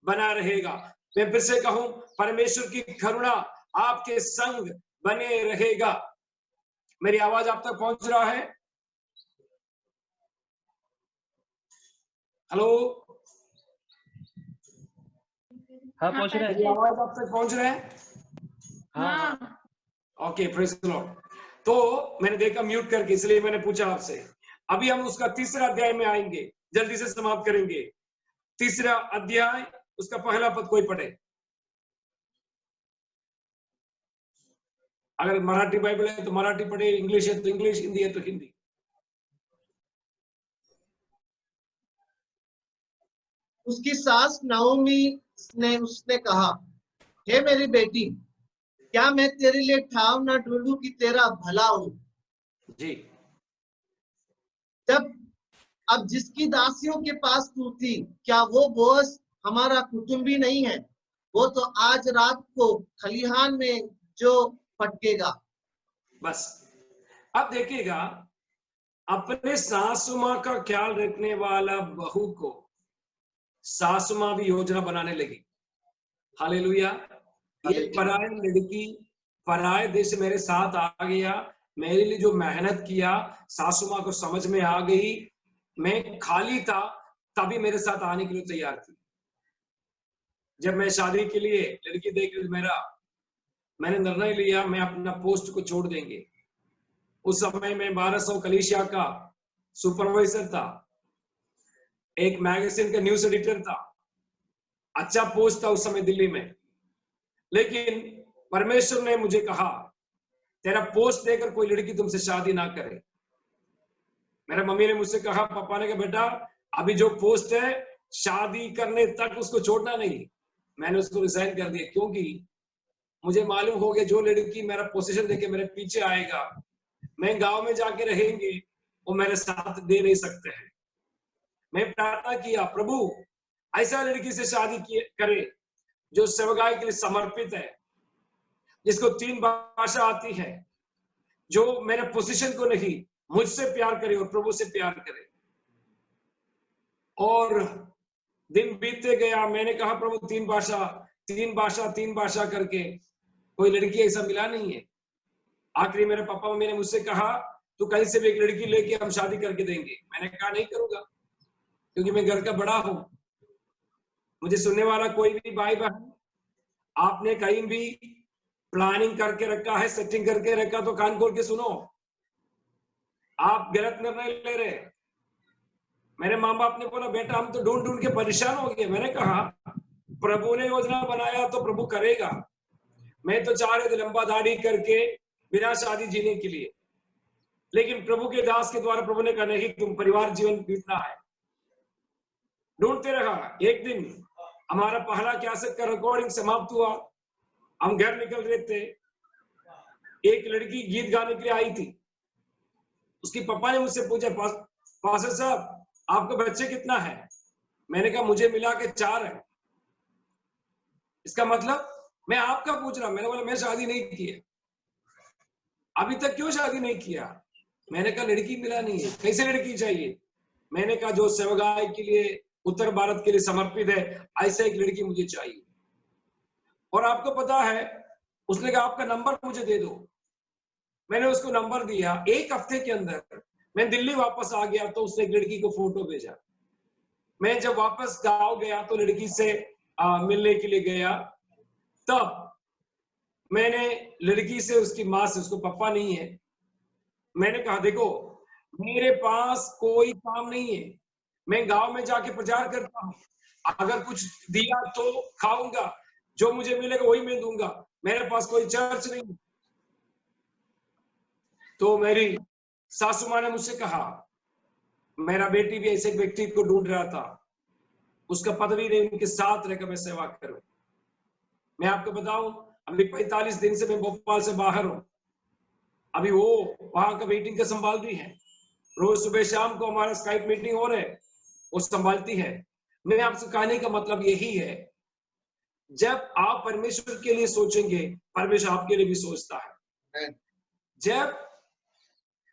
बना रहेगा। मैं फिर से कहूं, परमेश्वर की करुणा आपके संग बने रहेगा। मेरी आवाज आप तक पहुंच रहा है? हेलो, हाँ पहुंच रहा है। मेरी आवाज आप तक पहुंच रहा है? हाँ ओके, प्रेज द लॉर्ड। तो मैंने देखा म्यूट करके, इसलिए मैंने पूछा आपसे। अभी हम उसका 3रा अध्याय में आएंगे, जल्दी से समाप्त करेंगे। 3रा अध्याय, उसका 1 पद कोई पढ़े। अगर मराठी बाइबल है तो मराठी पढ़े, इंग्लिश है तो इंग्लिश, हिंदी है तो हिंदी। उसकी सास नाओमी ने उसने कहा, हे मेरी बेटी, क्या मैं तेरे लिए ठाव ना ढूंढूं कि तेरा भला हो। जी। जब अब जिसकी दासियों के पास तू थी, क्या वो बोस हमारा कुटुंबी नहीं है? वो तो आज रात को खलिहान में जो फटकेगा। बस अब देखिएगा, अपने सासू माँ का ख्याल रखने वाला बहू को सासू माँ भी योजना बनाने लगी। हालेलुया। एक पराय लड़की पराये देश से मेरे साथ आ गया, मेरे लिए जो मेहनत किया सासू माँ को समझ में आ गई। मैं खाली था तभी मेरे साथ आने के लिए तैयार थी। जब मैं शादी के लिए लड़की देख मैंने निर्णय लिया मैं अपना पोस्ट को छोड़ देंगे। उस समय मैं 1200 कलीसिया का सुपरवाइजर था, एक मैगजीन का न्यूज एडिटर था, अच्छा पोस्ट था उस समय दिल्ली में। लेकिन परमेश्वर ने मुझे कहा तेरा पोस्ट देकर कोई लड़की तुमसे शादी ना करे। मेरा मम्मी ने मुझसे कहा, पापा ने कहा बेटा अभी जो पोस्ट है शादी करने तक उसको छोड़ना नहीं। मैंने उसको रिजाइन कर दिया, क्योंकि मुझे मालूम हो गया जो लड़की मेरा पोजीशन देके मेरे पीछे आएगा, मैं गांव में जाके रहेंगे, वो मेरे साथ दे नहीं सकते हैं। मैं प्रार्थना किया, प्रभु ऐसा लड़की से शादी करे जो सेवकाई के लिए समर्पित है, जिसको 3 भाषा आती है, जो मेरे पोजीशन को नहीं मुझसे प्यार करे और प्रभु से प्यार करे। और दिन बीतते गया, मैंने कहा प्रभु 3 भाषा करके कोई लड़की ऐसा मिला नहीं है। आखिरी मेरे पापा मम्मी ने मुझसे कहा तू कहीं से भी एक लड़की लेके हम शादी करके देंगे। मैंने कहा नहीं करूंगा, क्योंकि मैं घर का बड़ा हूं। मुझे सुनने वाला कोई भी भाई बहन, आपने कहीं भी प्लानिंग करके रखा है, सेटिंग करके रखा, तो कान खोल के सुनो, आप गलत निर्णय ले रहे। मेरे माँ बाप ने बोला बेटा हम तो ढूंढ ढूंढ के परेशान हो गए। मैंने कहा प्रभु ने योजना बनाया तो प्रभु करेगा। मैं तो चाह रहे थे लंबा दाढ़ी करके बिना शादी जीने के लिए, लेकिन प्रभु के दास के द्वारा प्रभु ने कहा नहीं, तुम परिवार जीवन बीतना है। ढूंढते रहा। एक दिन हमारा पहला कैसेट का रिकॉर्डिंग समाप्त हुआ, हम घर निकल रहे थे, एक लड़की गीत गाने के लिए आई थी। उसके पापा ने मुझसे पूछा, पास्टर साहब आपका बच्चे कितना है? मैंने कहा मुझे मिला के 4 है। इसका मतलब मैं आपका पूछ रहा। मैंने बोला मैं शादी नहीं की है। अभी तक क्यों शादी नहीं किया? मैंने कहा लड़की मिला नहीं है। कैसे लड़की चाहिए? मैंने कहा जो सेवकाई के लिए उत्तर भारत के लिए समर्पित है, ऐसे एक लड़की मुझे चाहिए। और आपको पता है, उसने कहा आपका नंबर मुझे दे दो। मैंने उसको नंबर दिया। 1 हफ्ते के अंदर मैं दिल्ली वापस आ गया तो उसने एक लड़की को फोटो भेजा। मैं जब वापस गांव गया तो लड़की से मिलने के लिए गया। तब मैंने लड़की से, उसकी माँ से, उसको पापा नहीं है, मैंने कहा देखो मेरे पास कोई काम नहीं है, मैं गांव में जाके प्रचार करता हूँ, अगर कुछ दिया तो खाऊंगा, जो मुझे मिलेगा वही मैं दूंगा, मेरे पास कोई चर्च नहीं। तो मेरी सासू माँ ने मुझसे कहा मेरा बेटी भी ऐसे व्यक्ति को ढूंढ रहा था, उसका पदवी नहीं, उनके साथ रहकर मैं सेवा करूं। मैं आपको बताऊं अभी 45 दिन से मैं भोपाल से बाहर हूं। अभी वो वहां का मीटिंग का संभाल रही है। रोज सुबह शाम को हमारा स्काइप मीटिंग हो रहे, वो संभालती है। मैं आपसे कहने का मतलब यही है, जब आप परमेश्वर के लिए सोचेंगे परमेश्वर आपके लिए भी सोचता है। जब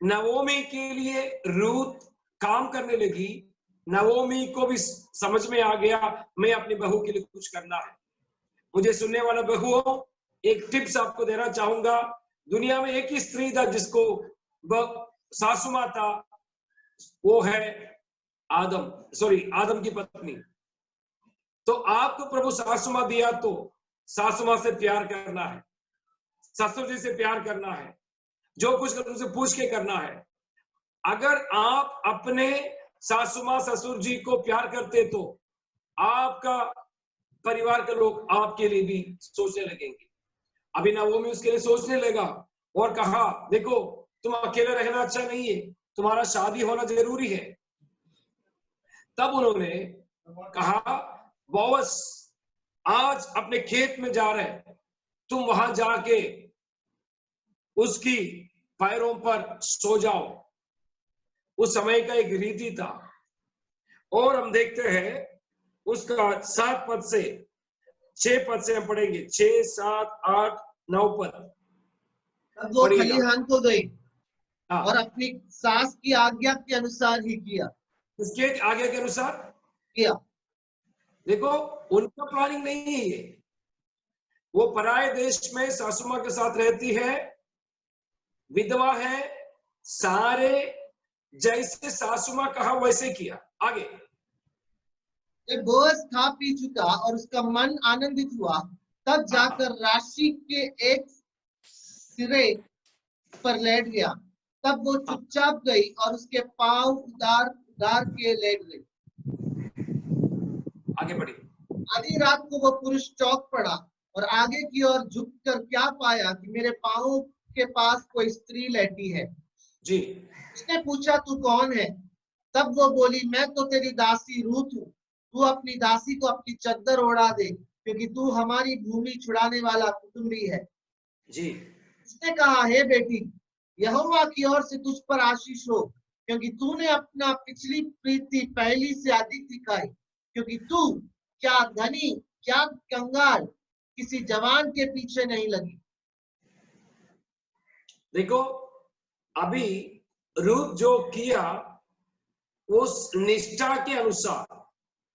नवोमी के लिए रूथ काम करने लगी, नवोमी को भी समझ में आ गया मैं अपनी बहू के लिए कुछ करना है। मुझे सुनने वाला बहुओं, एक टिप्स आपको देना चाहूंगा। दुनिया में एक ही स्त्री था जिसको सासू माँ था, वो है आदम की पत्नी। तो आपको प्रभु सासू माँ दिया तो सासू माँ से प्यार करना है, ससुर जी से प्यार करना है, जो कुछ कर उनसे पूछ के करना है। अगर आप अपने सासू माँ ससुर जी को प्यार करते तो आपका परिवार के लोग आपके लिए भी सोचने लगेंगे। अभी नवोमी उसके लिए सोचने लगा और कहा देखो तुम अकेले रहना अच्छा नहीं है, तुम्हारा शादी होना जरूरी है। तब उन्होंने कहा बोअज आज अपने खेत में जा रहे हैं, तुम वहां जाके उसकी पैरों पर सो जाओ। उस समय का एक रीति था। और हम देखते हैं उसका 7 पद से 6 पद से हम पढ़ेंगे, 6, 7, 8, 9 पद। तब वो पढ़िएगा। खलिहान को गई हाँ, और अपनी सास की आज्ञा के अनुसार ही किया। इसके आगे के अनुसार किया। देखो, उनका प्लानिंग नहीं है ये। वो पराये देश में सासू मां के साथ रहती है, विधवा है, सारे जैसे सासू मां कहा वैसे किया। आगे, जब बोअज खा पी चुका और उसका मन आनंदित हुआ, तब जाकर राशि के एक सिरे पर लेट गया। तब वो चुपचाप गई और उसके पांव उतार उतार के लेट गई। आगे बढ़िए। आधी रात को वो पुरुष चौंक पड़ा और आगे की ओर झुककर क्या पाया कि मेरे पांवों के पास कोई स्त्री लेटी है। जी, उसने पूछा, तू कौन है? तब वो बोली, मैं तो तेरी दासी रूत हूँ। तू अपनी दासी को अपनी चद्दर ओढ़ा दे, क्योंकि तू हमारी भूमि छुड़ाने वाला कुटुंबी है। जी, उसने कहा, हे बेटी, यहोवा की ओर से तुझ पर आशीष हो, क्योंकि तूने अपना पिछली प्रीति पहली से अधिक दिखाई। क्योंकि तू क्या धनी क्या कंगाल किसी जवान के पीछे नहीं लगी। देखो, अभी रूत जो किया उस निष्ठा के अनुसार,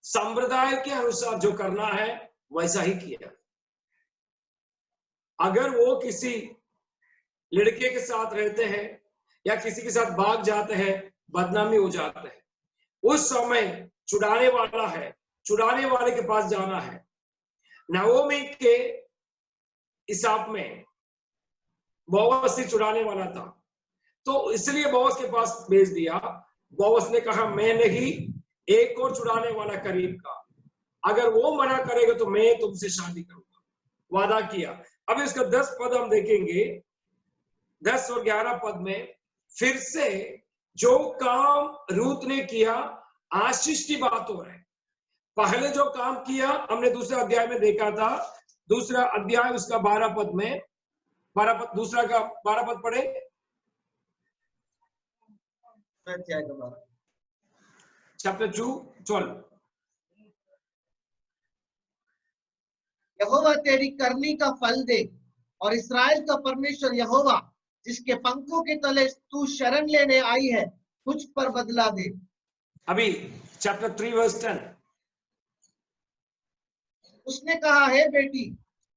संप्रदाय के अनुसार जो करना है वैसा ही किया। अगर वो किसी लड़के के साथ रहते हैं या किसी के साथ भाग जाते हैं, बदनामी हो जाते हैं। उस समय छुड़ाने वाला है, छुड़ाने वाले के पास जाना है। नवोमी के हिसाब में बोअज से छुड़ाने वाला था, तो इसलिए बोअज के पास भेज दिया। बोअज ने कहा, मैं नहीं, एक और छुड़ाने वाला करीब का, अगर वो मना करेगा तो मैं तुमसे शादी करूंगा, वादा किया। अब इसका 10 पद हम देखेंगे। 10 और 11 पद में फिर से जो काम रूत ने किया, आशीष की बात हो रहा है। पहले जो काम किया हमने दूसरे अध्याय में देखा था। दूसरा अध्याय उसका 12 पद में, 12 पद, दूसरा का 12 पद पढ़े। चैप्टर 2, 12। यहोवा तेरी करनी का फल दे, और इस्राएल का परमेश्वर यहोवा, जिसके पंखों के तले तू शरण लेने आई है, तुझ पर बदला दे। अभी चैप्टर 3 वर्स 10। उसने कहा, हे बेटी,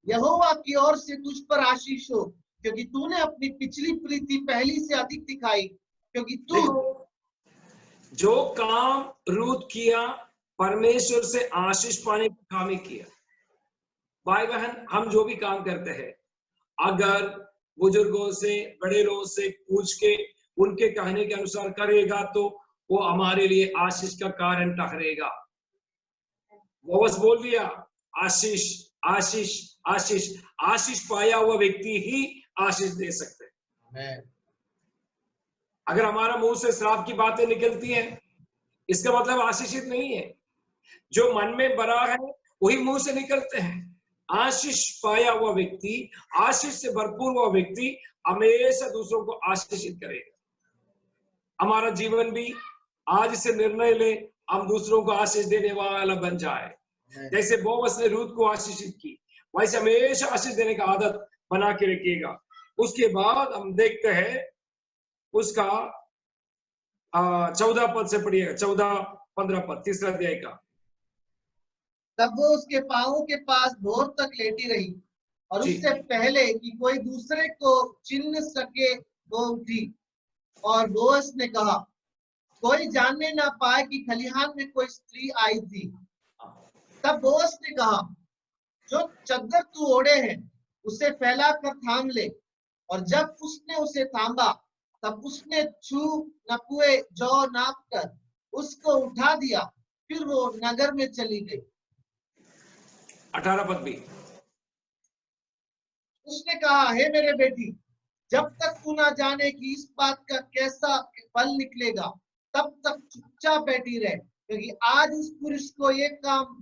यहोवा की ओर से तुझ पर आशीष हो, क्योंकि तूने अपनी पिछली प्रीति पहली से अधिक दिखाई। क्योंकि तू जो काम रूत किया, परमेश्वर से आशीष पाने का काम ही किया। भाई बहन, हम जो भी काम करते हैं, अगर बुजुर्गों से, बड़े लोगों से पूछ के उनके कहने के अनुसार करेगा तो वो हमारे लिए आशीष का कारण ठहरेगा। वो बस बोल दिया, आशीष आशीष आशीष। आशीष पाया हुआ व्यक्ति ही आशीष दे सकते हैं। अगर हमारा मुंह से श्राप की बातें निकलती हैं, इसका मतलब आशीषित नहीं है। जो मन में भरा है वही मुंह से निकलते हैं। आशीष पाया हुआ व्यक्ति, आशीष से भरपूर हुआ व्यक्ति हमेशा दूसरों को आशीषित करेगा। हमारा जीवन भी आज से निर्णय ले, हम दूसरों को आशीष देने वाला बन जाए। जैसे बोअज ने रूत को आशीषित की, वैसे हमेशा आशीष देने का आदत बना के रखिएगा। उसके बाद हम देखते हैं उसका 14 पद से पढ़िएगा, 14-15 पद, तीसरा अध्याय का। तब वो उसके पांवों के पास भोर तक लेटी रही, और उससे पहले कि कोई दूसरे को चिन्ह सके वो उठी। और बोअज ने कहा, कोई जानने ना पाए कि खलिहान में कोई स्त्री आई थी। तब बोअज ने कहा, जो चद्दर तू ओढ़े है उसे फैला कर थाम ले। और जब उसने उसे थामा, तब उसने छू नपुए जौ नाप कर उसको उठा दिया। फिर वो नगर में चली गई। 18 पद भी। उसने कहा, हे मेरे बेटी, जब तक तू ना जाने कि इस बात का कैसा फल निकलेगा, तब तक चुपचाप बैठी रहे, क्योंकि आज उस पुरुष को ये काम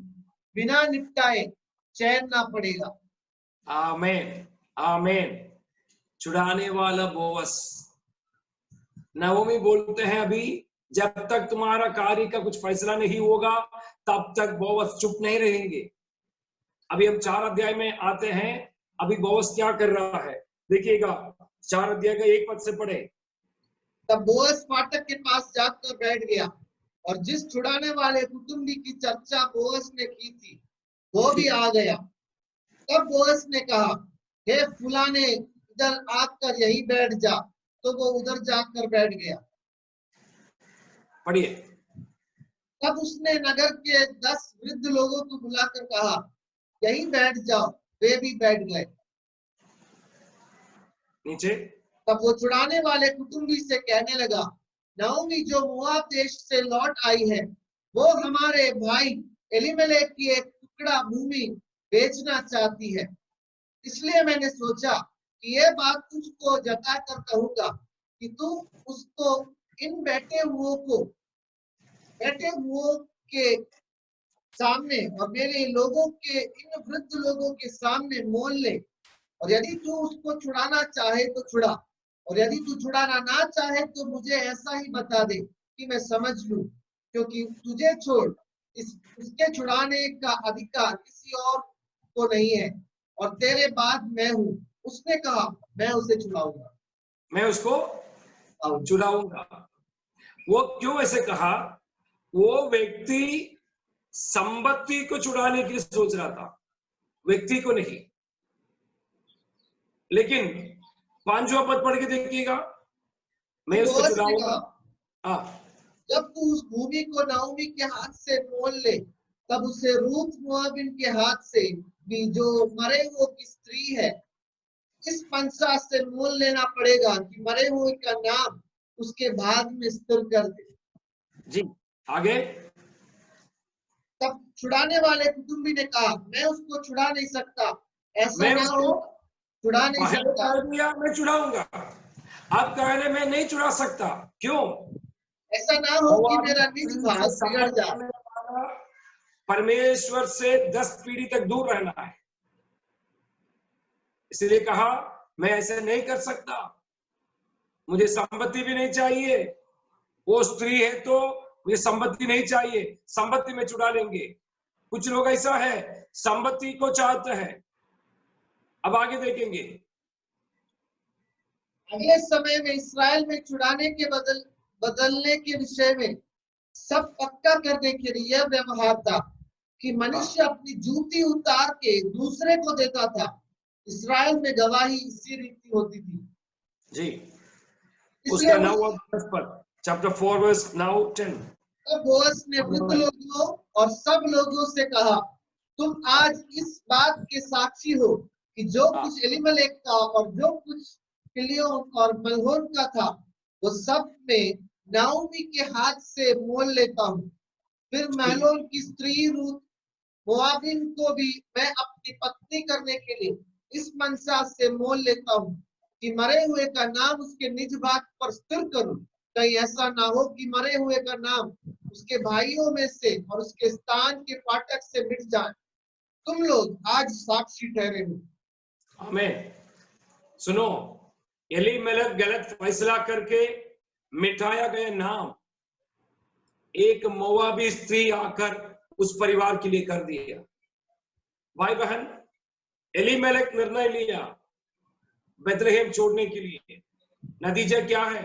बिना निपटाए चैन ना पड़ेगा। आमीन। आमीन। छुड़ाने वाला बोअस। नवोमी बोलते हैं अभी जब तक तुम्हारा कार्य का कुछ फैसला नहीं होगा तब तक बोअस चुप नहीं रहेंगे। अभी हम 4 अध्याय में आते हैं। अभी बोअस क्या कर रहा है देखिएगा, 4 अध्याय का 1 पद से पढ़े। तब बोअस फाटक के पास जाकर बैठ गया और जिस छुड़ाने वाले कुटुंबी की चर्चा बोअस ने की थी वो भी आ गया। तब बोअस ने कहा, हे फुलाने, इधर आकर यहीं बैठ जा। तो वो उधर जाकर बैठ गया। पढ़िए। तब उसने नगर के 10 वृद्ध लोगों को बुलाकर कहा, यहीं बैठ जाओ। वे भी बैठ गए। नीचे। तब वो छुड़ाने वाले कुटुंबी से कहने लगा, नओमी जो मोआब देश से लौट आई है वो हमारे भाई एलीमेलेक की एक टुकड़ा भूमि बेचना चाहती है। इसलिए मैंने सोचा कि ये बात तुझको जता कर कहूंगा कि तू उसको इन बैठे हुओं के सामने और मेरे लोगों के इन वृद्ध लोगों के सामने मोल ले। और यदि तू उसको छुड़ाना चाहे तो छुड़ा, और यदि तू छुड़ाना ना चाहे तो मुझे ऐसा ही बता दे कि मैं समझ लूं, क्योंकि तुझे छोड़ उसके छुड़ाने का अधिकार किसी और को नहीं है, और तेरे बाद मैं हूं। उसने कहा, मैं उसे छुड़ाऊंगा, मैं उसको छुड़ाऊंगा। वो क्यों ऐसे कहा? वो व्यक्ति संपत्ति को छुड़ाने के लिए सोच रहा था, व्यक्ति को नहीं। लेकिन 5वां पद पढ़ के देखिएगा, मैं उसको छुड़ाऊंगा। जब तू उस भूमि को नाओमी के हाथ से मोल ले तब उसे रूत मोआबिन के हाथ से भी, जो मरे हुए की स्त्री है, इस पंसा से मोल लेना पड़ेगा कि मरे हुए का नाम उसके भाग में स्थिर कर दे। जी आगे। तब छुड़ाने वाले कुटुंबी ने कहा, मैं उसको छुड़ा नहीं सकता, ऐसा मैं ना हो, छुड़ा नहीं सकता। मैं छुड़ाऊंगा। आप कह रहे मैं नहीं छुड़ा सकता, क्यों? ऐसा ना हो कि मेरा निज भाग बिगड़ जाए। परमेश्वर से 10 पीढ़ी तक दूर रहना है, इसलिए कहा मैं ऐसे नहीं कर सकता, मुझे संपत्ति भी नहीं चाहिए। वो स्त्री है तो मुझे संपत्ति नहीं चाहिए, संपत्ति में छुड़ा लेंगे। कुछ लोग ऐसा है, संपत्ति को चाहते हैं। अब आगे देखेंगे। अगले समय में इस्राएल में छुड़ाने के बदलने के विषय में सब पक्का करने के लिए यह व्यवहार था कि मनुष्य अपनी जूती उतार के दूसरे को देता था। इस्राएल में गवाही इसी रीति होती थी। जी। उसका 9वां पद, चैप्टर 4 वर्स 9-10। तब बोअस ने वृद्ध लोगों और सब लोगों से कहा, तुम आज इस बात के साक्षी हो कि जो कुछ एलीमेलेक का और जो कुछ किलियोन और मलहोन का था वो सब में नाओमी के हाथ से मोल लेता हूँ। फिर महलोन की स्त्री रूत मोआबिन को भी मैं अपनी पत्नी करने के लिए इस मनसा से मोल लेता हूँ कि मरे हुए का नाम उसके निज भाग पर स्थिर करूं। कहीं ऐसा ना हो कि मरे हुए का नाम उसके भाइयों में से और उसके स्थान के फाटक से मिट जाए। तुम लोग आज साक्षी ठहरे हो। आमीन। सुनो, एलीमेलेक गलत फैसला करके मिटाया गया नाम एक मोआबी स्त्री आकर उस परिवार के लिए कर दिया। भाई बहन, एलीमेलेक निर्णय लिया बेथलेहेम छोड़ने के लिए, नतीजा क्या है?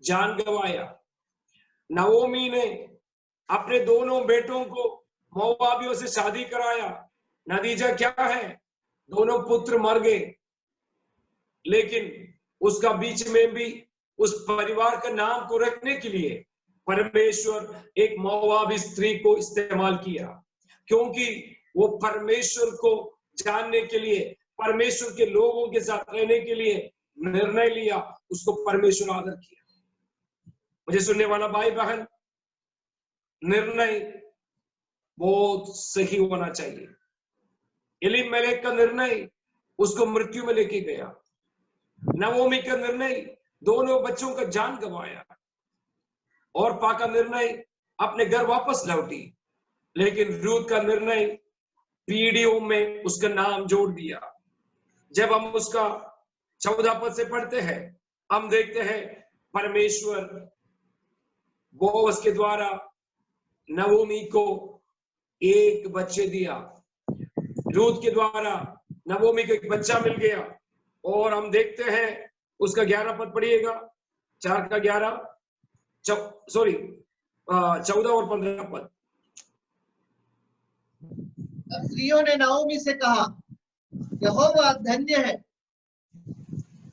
जान गंवाया। नओमी ने अपने दोनों बेटों को मोआबियों से शादी कराया, नतीजा क्या है? दोनों पुत्र मर गए। लेकिन उसका बीच में भी उस परिवार का नाम को रखने के लिए परमेश्वर एक मोआबी स्त्री को इस्तेमाल किया, क्योंकि वो परमेश्वर को जानने के लिए, परमेश्वर के लोगों के साथ रहने के लिए निर्णय लिया। उसको परमेश्वर आदर किया। मुझे सुनने वाला भाई बहन, निर्णय बहुत सही होना चाहिए। एलीमेलेक का निर्णय उसको मृत्यु में लेके गया। नओमी का निर्णय दोनों बच्चों का जान गंवाया। और का निर्णय अपने घर वापस लौटी। लेकिन रूत का निर्णय पीढ़ियों में उसका नाम जोड़ दिया। जब हम उसका 14 पद से पढ़ते हैं, हम देखते हैं परमेश्वर बोअज के द्वारा नवोमी को एक बच्चे दिया, रूत के द्वारा नवोमी को एक बच्चा मिल गया। और हम देखते हैं उसका 11 पद पढ़िएगा, 4 का 11, 14 और 15 पद। स्त्रियों ने नाओमी से कहा, यहोवा धन्य है,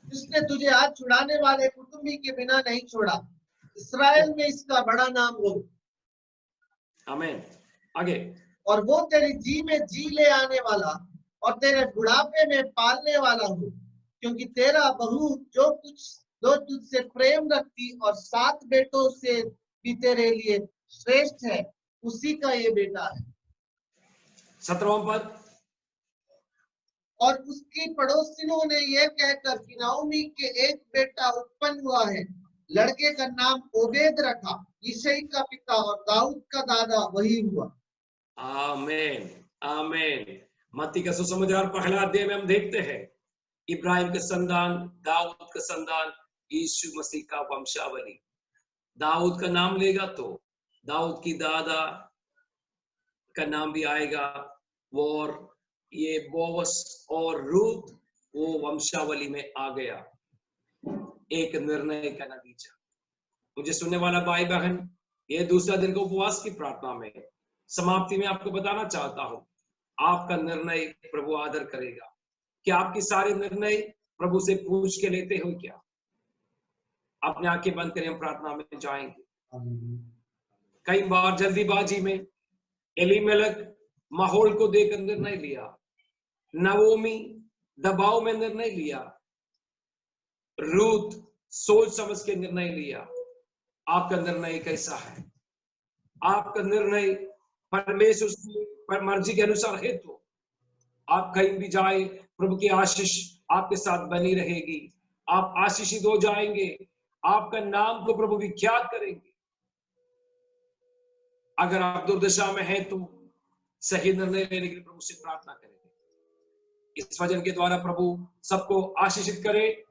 जिसने तुझे आज छुड़ाने वाले कुटुंबी के बिना नहीं छोड़ा। इस्राएल में इसका बड़ा नाम हो। आमीन। आगे। और वो तेरी जी में जी ले आने वाला और तेरे बुढ़ापे में पालने वाला हो, क्योंकि तेरा बहू जो तुझसे प्रेम रखती और 7 बेटों से भी तेरे लिए श्रेष्ठ है, उसी का ये बेटा है। 17वां पद। और उसकी पड़ोसिनों ने यह कहकर कि नाओमी के एक बेटा उत्पन्न हुआ है, लड़के का नाम ओबेद रखा, यिशै का पिता और दाऊद का दादा वही हुआ। आमीन। आमीन। मत्ती का सुसमाचार पहला अध्याय में हम देखते हैं इब्राहिम का संतान, दाऊद का संतान, यीशु मसीह का वंशावली। दाऊद का नाम लेगा तो दाऊद की दादा का नाम भी आएगा, और ये बोअज और रूत वो वंशावली में आ गया। एक निर्णय का नतीजा। मुझे सुनने वाला भाई बहन, ये दूसरा दिन का उपवास की प्रार्थना में समाप्ति में आपको बताना चाहता हूं, आपका निर्णय प्रभु आदर करेगा। क्या आपके सारे निर्णय प्रभु से पूछ के लेते हो क्या? अपने आंखें बंद करें, हम प्रार्थना में जाएंगे। कई बार जल्दीबाजी में एलीमेलेक माहौल को देखकर निर्णय लिया, नवोमी दबाव में निर्णय लिया, रूत सोच समझ के निर्णय लिया। आपका निर्णय कैसा है? आपका निर्णय परमेश्वर की मर्जी के अनुसार है तो आप कहीं भी जाए, प्रभु की आशीष आपके साथ बनी रहेगी। आप आशीषित हो जाएंगे, आपका नाम को प्रभु विख्यात करेंगे। अगर आप दुर्दशा में हैं तो सही निर्णय लेने के लिए प्रभु से प्रार्थना करेंगे। इस वचन के द्वारा प्रभु सबको आशीषित करे।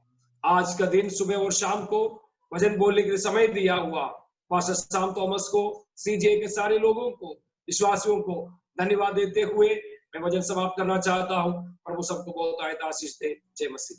आज का दिन सुबह और शाम को वचन बोलने के लिए समय दिया हुआ पास्टर शाम थॉमस को, सीजे के सारे लोगों को, विश्वासियों को धन्यवाद देते हुए मैं वचन समाप्त करना चाहता हूं। प्रभु सबको बहुत आशीष दे। जय मसीह।